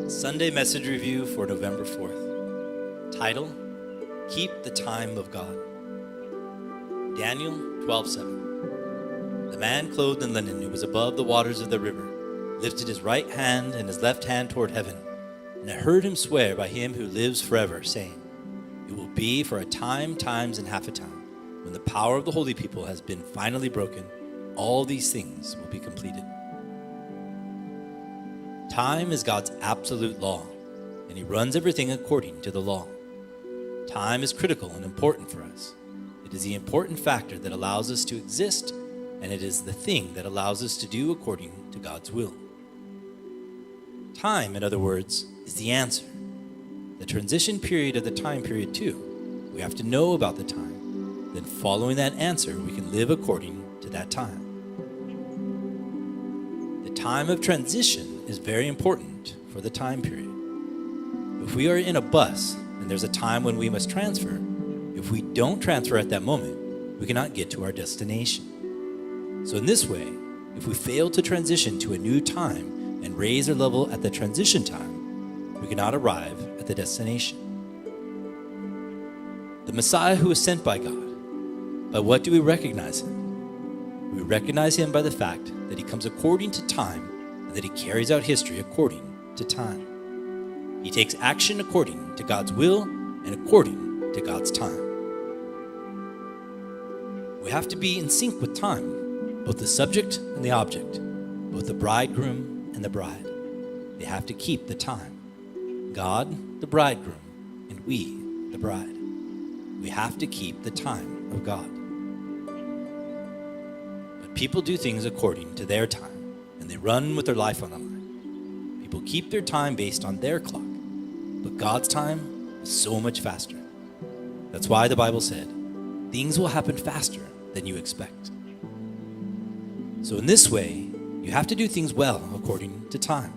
Sunday message review for November 4th. Title, Keep the Time of God. Daniel 12:7. The man clothed in linen who was above the waters of the river lifted his right hand and his left hand toward heaven, and I heard him swear by him who lives forever, saying, it will be for a time, times, and half a time, when the power of the holy people has been finally broken, all these things will be completed. Time is God's absolute law, and he runs everything according to the law. Time is critical and important for us. It is the important factor that allows us to exist, and it is the thing that allows us to do according to God's will. Time, in other words, is the answer. The transition period of the time period too. We have to know about the time. Then following that answer, we can live according to that time. The time of transition is very important for the time period. If we are in a bus and there's a time when we must transfer, if we don't transfer at that moment, we cannot get to our destination. So in this way, if we fail to transition to a new time and raise our level at the transition time, we cannot arrive at the destination. The Messiah who was sent by God, by what do we recognize him? We recognize him by the fact that he comes according to time, and that he carries out history according to time. He takes action according to God's will and according to God's time. We have to be in sync with time, both the subject and the object, both the bridegroom and the bride. They have to keep the time. God, the bridegroom, and we, the bride. We have to keep the time of God. But people do things according to their time, and they run with their life on the line. People keep their time based on their clock, but God's time is so much faster. That's why the Bible said, things will happen faster than you expect. So in this way, you have to do things well according to time.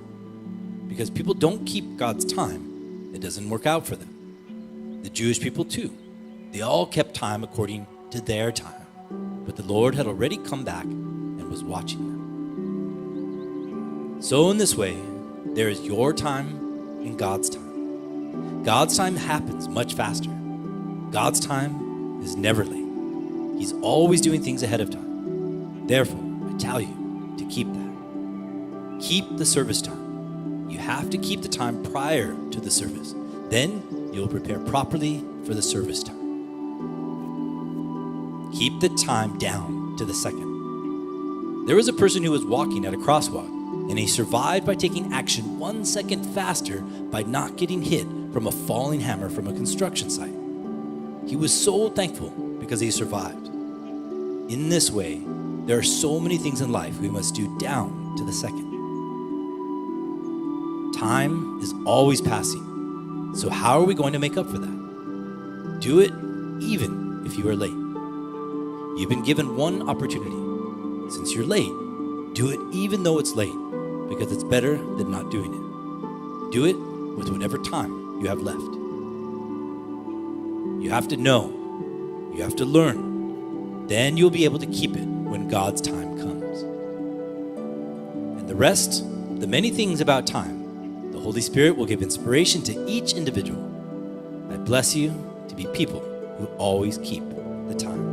Because people don't keep God's time, it doesn't work out for them. The Jewish people too, they all kept time according to their time. But the Lord had already come back and was watching them. So in this way, there is your time and God's time. God's time happens much faster. God's time is never late. He's always doing things ahead of time. Therefore, I tell you to keep that. Keep the service time. You have to keep the time prior to the service. Then you'll prepare properly for the service time. Keep the time down to the second. There was a person who was walking at a crosswalk, and he survived by taking action 1 second faster by not getting hit from a falling hammer from a construction site. He was so thankful because he survived. In this way, there are so many things in life we must do down to the second. Time is always passing. So how are we going to make up for that? Do it even if you are late. You've been given one opportunity. Since you're late, do it even though it's late, because it's better than not doing it. Do it with whatever time you have left. You have to know. You have to learn. Then you'll be able to keep it when God's time comes. And the rest, the many things about time, the Holy Spirit will give inspiration to each individual. I bless you to be people who always keep the time.